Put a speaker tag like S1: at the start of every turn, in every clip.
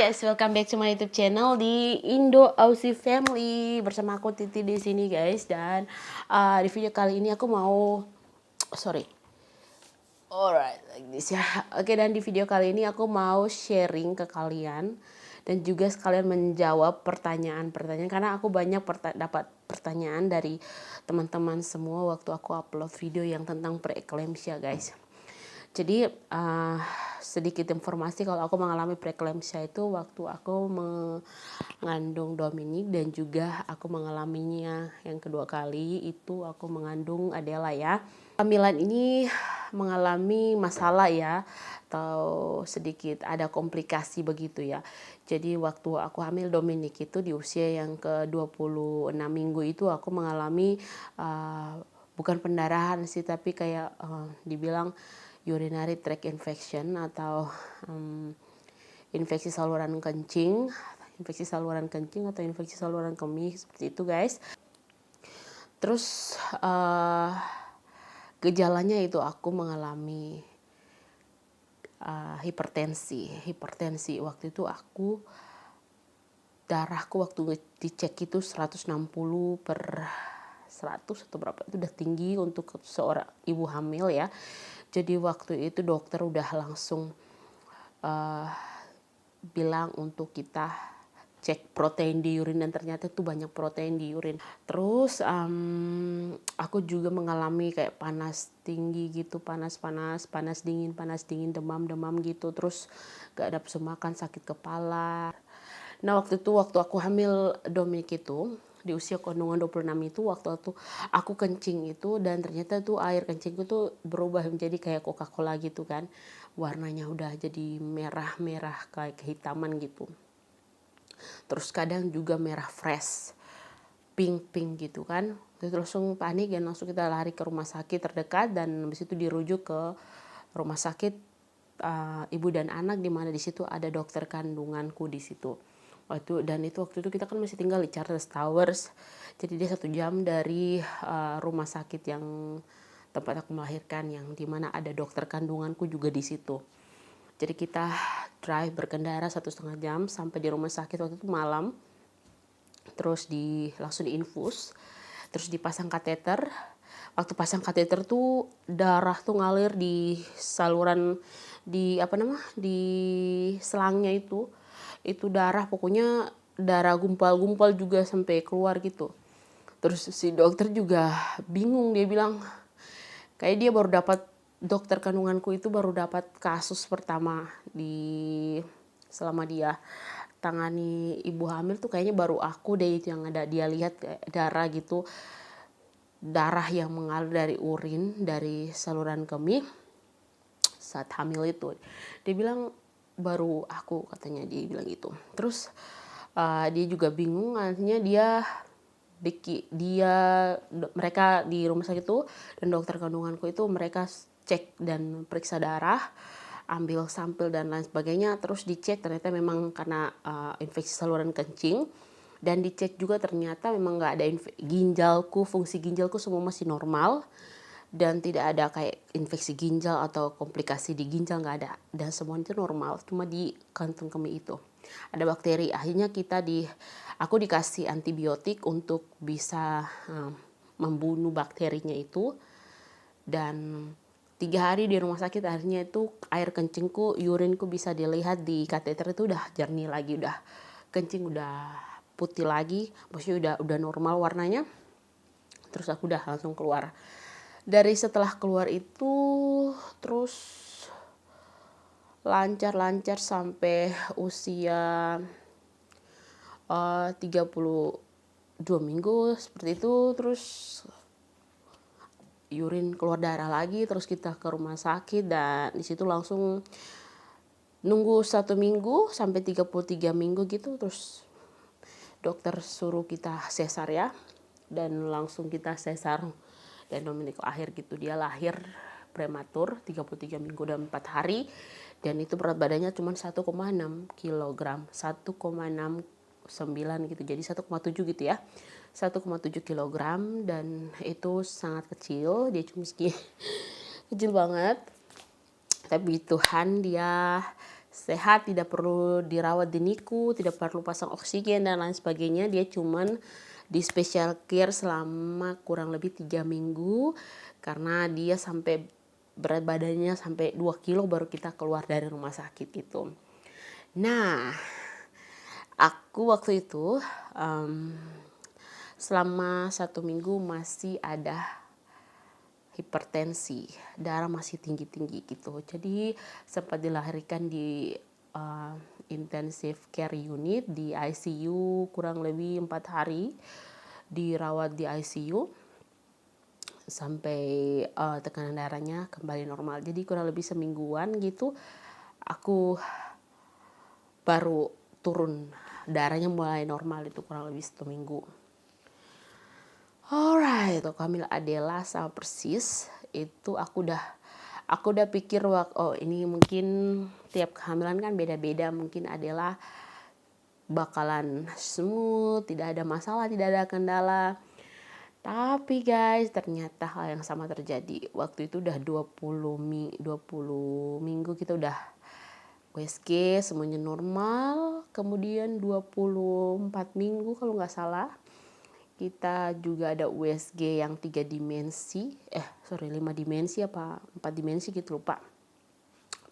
S1: guys, welcome back to my YouTube channel di Indo Aussie Family. Bersama aku Titi di sini guys, dan di video kali ini aku mau alright, like this ya. Oke, dan di video kali ini aku mau sharing ke kalian dan juga sekalian menjawab pertanyaan-pertanyaan karena aku banyak dapat pertanyaan dari teman-teman semua waktu aku upload video yang tentang preeclampsia guys. Jadi sedikit informasi kalau aku mengalami preeclampsia itu waktu aku mengandung Dominic, dan juga aku mengalaminya yang kedua kali itu aku mengandung Adela ya. Kehamilan ini mengalami masalah ya, atau sedikit ada komplikasi begitu ya. Jadi waktu aku hamil Dominic itu di usia yang ke-26 minggu itu aku mengalami bukan pendarahan sih, tapi kayak dibilang urinary tract infection atau infeksi saluran kencing atau infeksi saluran kemih seperti itu guys. Terus gejalanya itu aku mengalami hipertensi. Waktu itu aku darahku waktu dicek itu 160/100 atau berapa, itu udah tinggi untuk seorang ibu hamil ya. Jadi waktu itu dokter udah langsung bilang untuk kita cek protein di urin, dan ternyata itu banyak protein di urin. Terus aku juga mengalami kayak panas tinggi gitu, panas dingin, demam gitu. Terus gak ada nafsu makan, sakit kepala. Nah waktu aku hamil Dominic itu di usia kandungan 26 itu, waktu itu aku kencing itu, dan ternyata tuh air kencingku tuh berubah menjadi kayak Coca-Cola gitu kan, warnanya udah jadi merah kayak kehitaman gitu. Terus kadang juga merah fresh, pink gitu kan. Terus langsung panik dan langsung kita lari ke rumah sakit terdekat, dan habis itu dirujuk ke rumah sakit ibu dan anak, di mana di situ ada dokter kandunganku di situ. Waktu itu kita kan masih tinggal di Charles Towers, jadi dia 1 jam dari rumah sakit yang tempat aku melahirkan, yang dimana ada dokter kandunganku juga di situ. Jadi kita berkendara 1,5 jam sampai di rumah sakit waktu itu malam. Terus langsung diinfus, terus dipasang kateter. Waktu pasang kateter tuh darah tuh ngalir di saluran, di selangnya itu darah, pokoknya darah gumpal juga sampai keluar gitu. Terus si dokter juga bingung, dia bilang kayak dia baru dapat, dokter kandunganku itu baru dapat kasus pertama selama dia tangani ibu hamil tuh, kayaknya baru aku deh itu yang ada dia lihat darah gitu, darah yang mengalir dari urin, dari saluran kemih saat hamil itu. Dia bilang baru aku, katanya dia bilang gitu. Terus dia juga bingung, artinya mereka di rumah sakit itu dan dokter kandunganku itu mereka cek dan periksa darah, ambil sampel dan lain sebagainya. Terus dicek ternyata memang karena infeksi saluran kencing, dan dicek juga ternyata memang nggak ada fungsi ginjalku semua masih normal, dan tidak ada kayak infeksi ginjal atau komplikasi di ginjal, nggak ada, dan semuanya itu normal. Cuma di kantung kemih itu ada bakteri. Akhirnya aku dikasih antibiotik untuk bisa membunuh bakterinya itu, dan 3 hari di rumah sakit akhirnya itu air kencingku, urinku bisa dilihat di kateter itu udah jernih lagi, udah kencing udah putih lagi, maksudnya udah normal warnanya. Terus aku udah langsung keluar. Dari setelah keluar itu terus lancar sampai usia 32 minggu seperti itu. Terus urin keluar darah lagi, terus kita ke rumah sakit, dan di situ langsung nunggu 1 minggu sampai 33 minggu gitu. Terus dokter suruh kita sesar ya, dan langsung kita sesar, dan Dominic lahir gitu. Dia lahir prematur 33 minggu dan 4 hari, dan itu berat badannya cuma 1,6 kg, 1,69 gitu, jadi 1,7 gitu ya, 1,7 kg, dan itu sangat kecil, dia cuma segini kecil banget. Tapi Tuhan, dia sehat, tidak perlu dirawat di NICU, tidak perlu pasang oksigen dan lain sebagainya. Dia cuman di special care selama kurang lebih 3 minggu karena dia sampai berat badannya sampai 2 kilo baru kita keluar dari rumah sakit gitu. Nah, aku waktu itu selama 1 minggu masih ada hipertensi, darah masih tinggi-tinggi gitu. Jadi sempat dilahirkan di intensive care unit di ICU kurang lebih 4 hari, dirawat di ICU sampai tekanan darahnya kembali normal. Jadi kurang lebih semingguan gitu aku baru turun, darahnya mulai normal, itu kurang lebih 1 minggu. Alright, Kamila Adela sama persis itu aku udah pikir oh ini mungkin tiap kehamilan kan beda-beda, mungkin Adela bakalan smooth, tidak ada masalah, tidak ada kendala. Tapi guys, ternyata hal yang sama terjadi. Waktu itu udah 20 minggu kita udah USG, semuanya normal. Kemudian 24 minggu kalau nggak salah, kita juga ada USG yang 3 dimensi. 5 dimensi apa 4 dimensi gitu, lupa.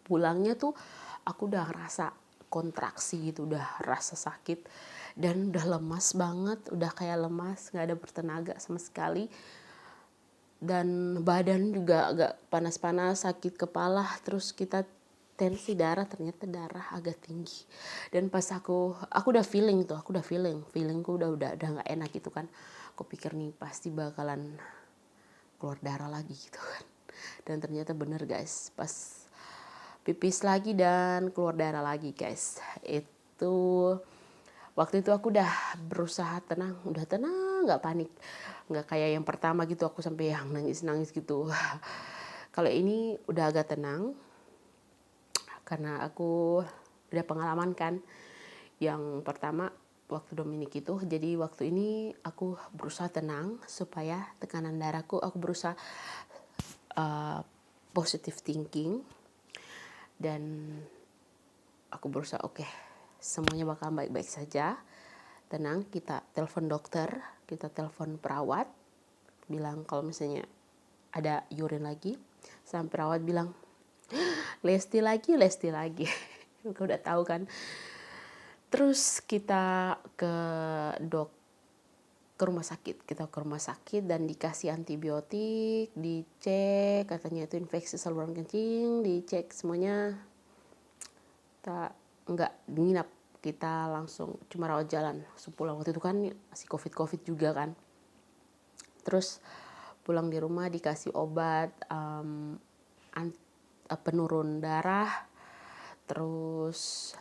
S1: Pulangnya tuh aku udah rasa kontraksi gitu, udah rasa sakit dan udah lemas banget, udah kayak lemas, gak ada bertenaga sama sekali, dan badan juga agak panas-panas, sakit kepala. Terus kita tensi darah, ternyata darah agak tinggi, dan pas aku udah feelingku udah gak enak gitu kan. Aku pikir nih pasti bakalan keluar darah lagi gitu kan, dan ternyata bener guys, pas pipis lagi dan keluar darah lagi guys. Itu waktu itu aku udah berusaha tenang, nggak panik, nggak kayak yang pertama gitu aku sampai yang nangis gitu. Kalau ini udah agak tenang karena aku udah pengalaman kan. Yang pertama waktu Dominik itu, jadi waktu ini aku berusaha tenang supaya tekanan darahku, aku berusaha positive thinking. Dan aku berusaha semuanya bakal baik-baik saja, tenang. Kita telepon dokter, kita telepon perawat, bilang kalau misalnya ada urin lagi. Sampai perawat bilang Lesti lagi Aku udah tahu kan. Terus kita ke rumah sakit dan dikasih antibiotik, dicek katanya itu infeksi saluran kencing, dicek semuanya. Kita nggak nginap, kita langsung cuma rawat jalan sepulang. Waktu itu kan masih covid juga kan. Terus pulang di rumah dikasih obat penurun darah, terus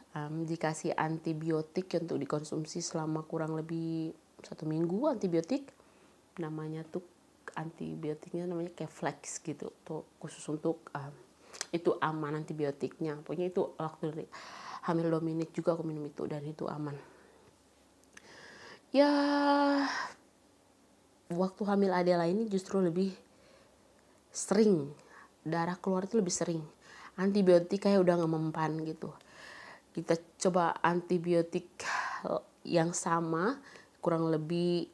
S1: dikasih antibiotik untuk dikonsumsi selama kurang lebih 1 minggu. Antibiotik namanya tuh, antibiotiknya namanya Keflex gitu, tuh khusus untuk itu aman antibiotiknya. Pokoknya itu waktu hamil Dominik juga aku minum itu dan itu aman. Ya, waktu hamil Adela ini justru lebih sering darah keluar, itu lebih sering. Antibiotik kayak udah gak mempan gitu. Kita coba antibiotik yang sama kurang lebih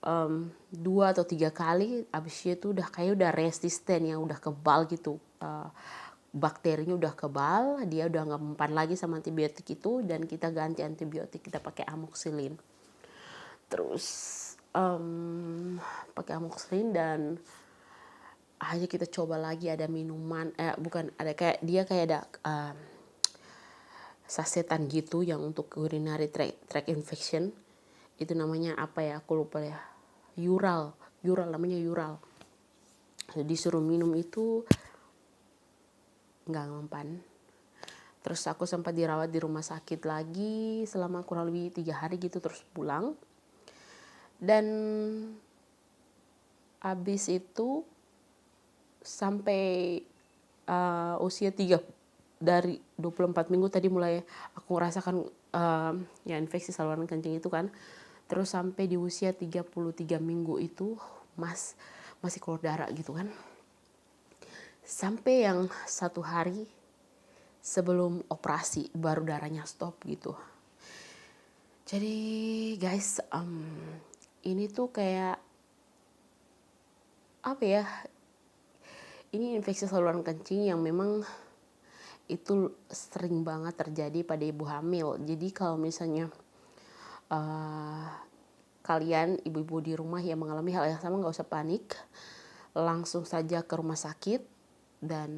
S1: 2 atau 3 kali, abisnya itu udah resisten, yang udah kebal gitu, bakterinya udah kebal, dia udah gak mempan lagi sama antibiotik itu, dan kita ganti antibiotik, kita pakai amoxicillin. Terus pakai amoxicillin, dan akhirnya kita coba lagi ada minuman, ada sasetan gitu yang untuk urinary tract infection. Itu namanya apa ya, aku lupa ya, Ural namanya, Ural. Disuruh minum itu nggak mempan. Terus aku sempat dirawat di rumah sakit lagi selama kurang lebih 3 hari gitu, terus pulang. Dan habis itu sampai usia 3 dari 24 minggu tadi mulai aku merasakan infeksi saluran kencing itu kan. Terus sampai di usia 33 minggu itu masih keluar darah gitu kan. Sampai yang 1 hari sebelum operasi baru darahnya stop gitu. Jadi guys, ini tuh kayak apa ya, ini infeksi saluran kencing yang memang itu sering banget terjadi pada ibu hamil. Jadi kalau misalnya kalian ibu-ibu di rumah yang mengalami hal yang sama, nggak usah panik, langsung saja ke rumah sakit dan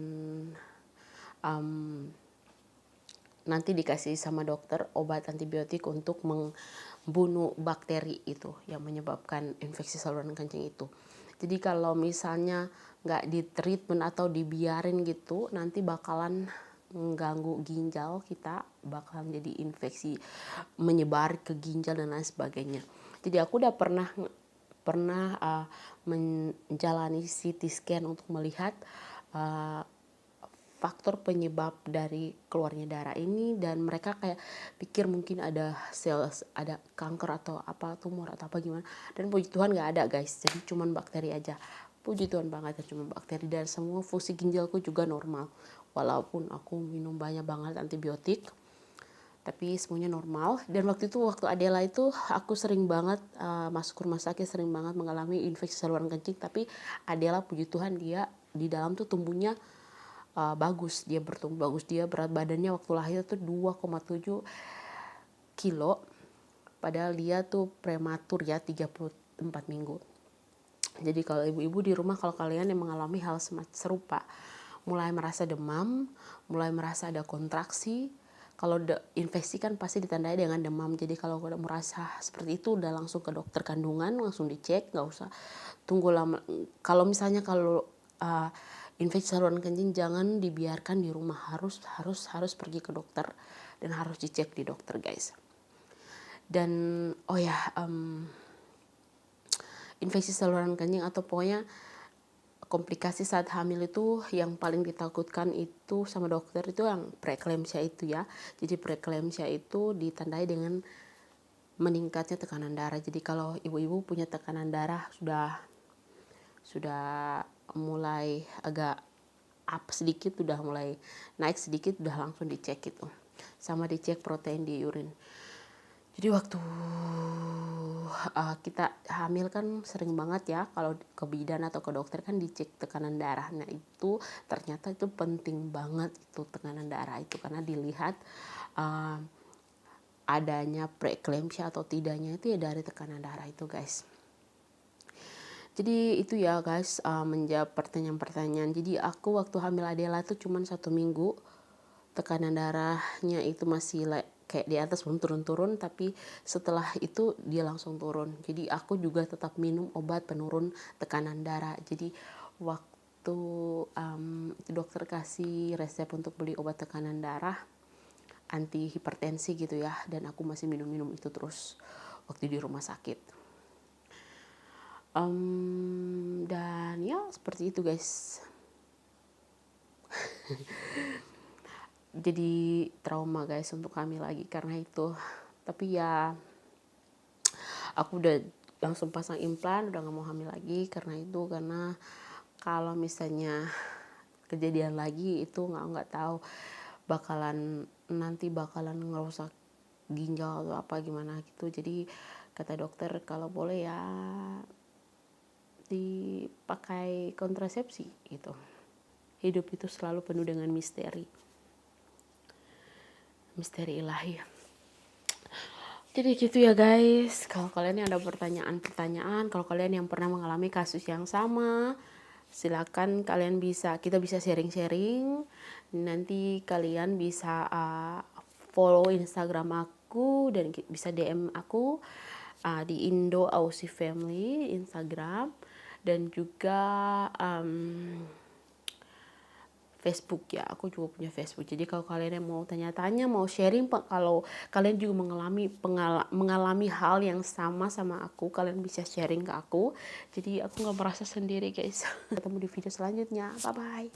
S1: nanti dikasih sama dokter obat antibiotik untuk membunuh bakteri itu yang menyebabkan infeksi saluran kencing itu. Jadi kalau misalnya nggak di treatment atau dibiarin gitu, nanti bakalan mengganggu ginjal kita, bakalan jadi infeksi menyebar ke ginjal dan lain sebagainya. Jadi aku udah pernah menjalani CT scan untuk melihat faktor penyebab dari keluarnya darah ini, dan mereka kayak pikir mungkin ada ada kanker atau apa, tumor atau apa gimana, dan puji Tuhan nggak ada guys, jadi cuman bakteri aja. Puji Tuhan banget ya, cuma bakteri, dan semua fungsi ginjalku juga normal walaupun aku minum banyak banget antibiotik, tapi semuanya normal. Dan waktu Adela itu aku sering banget masuk rumah sakit, sering banget mengalami infeksi saluran kencing, tapi Adela puji Tuhan dia di dalam tuh tumbuhnya bagus, dia bertumbuh bagus. Dia berat badannya waktu lahir tuh 2,7 kilo, padahal dia tuh prematur ya, 34 minggu. Jadi kalau ibu-ibu di rumah, kalau kalian yang mengalami hal serupa, mulai merasa demam, mulai merasa ada kontraksi, kalau infeksi kan pasti ditandai dengan demam. Jadi kalau udah merasa seperti itu, udah langsung ke dokter kandungan, langsung dicek, nggak usah tunggu lama. Kalau misalnya infeksi saluran kencing, jangan dibiarkan di rumah, harus pergi ke dokter dan harus dicek di dokter guys. Dan infeksi saluran kencing atau pokoknya komplikasi saat hamil itu yang paling ditakutkan itu sama dokter itu yang preeklamsia itu ya. Jadi preeklamsia itu ditandai dengan meningkatnya tekanan darah. Jadi kalau ibu-ibu punya tekanan darah sudah mulai agak up sedikit, udah mulai naik sedikit, udah langsung dicek itu, sama dicek protein di urin. Jadi waktu kita hamil kan sering banget ya kalau ke bidan atau ke dokter kan dicek tekanan darah. Nah itu ternyata itu penting banget itu tekanan darah itu, karena dilihat adanya preeklamsia atau tidaknya itu ya dari tekanan darah itu guys. Jadi itu ya guys, menjawab pertanyaan-pertanyaan. Jadi aku waktu hamil Adela tuh cuma 1 minggu, tekanan darahnya itu masih kayak di atas, belum turun-turun, tapi setelah itu dia langsung turun. Jadi aku juga tetap minum obat penurun tekanan darah. Jadi waktu dokter kasih resep untuk beli obat tekanan darah anti hipertensi gitu ya, dan aku masih minum itu terus waktu di rumah sakit. Dan ya seperti itu guys. Jadi trauma guys untuk hamil lagi karena itu. Tapi ya aku udah langsung pasang implan, udah gak mau hamil lagi karena itu. Karena kalau misalnya kejadian lagi itu nggak tahu bakalan ngerusak ginjal atau apa gimana gitu. Jadi kata dokter kalau boleh ya dipakai kontrasepsi gitu. Hidup itu selalu penuh dengan misteri ilahi. Jadi gitu ya guys. Kalau kalian yang ada pertanyaan, kalau kalian yang pernah mengalami kasus yang sama, silakan kita bisa sharing-sharing. Nanti kalian bisa follow Instagram aku dan bisa DM aku di Indo Aussie Family Instagram, dan juga Facebook ya, aku juga punya Facebook. Jadi kalau kalian yang mau tanya-tanya, mau sharing, kalau kalian juga mengalami hal yang sama aku, kalian bisa sharing ke aku. Jadi aku nggak merasa sendiri guys. Ketemu di video selanjutnya, bye bye.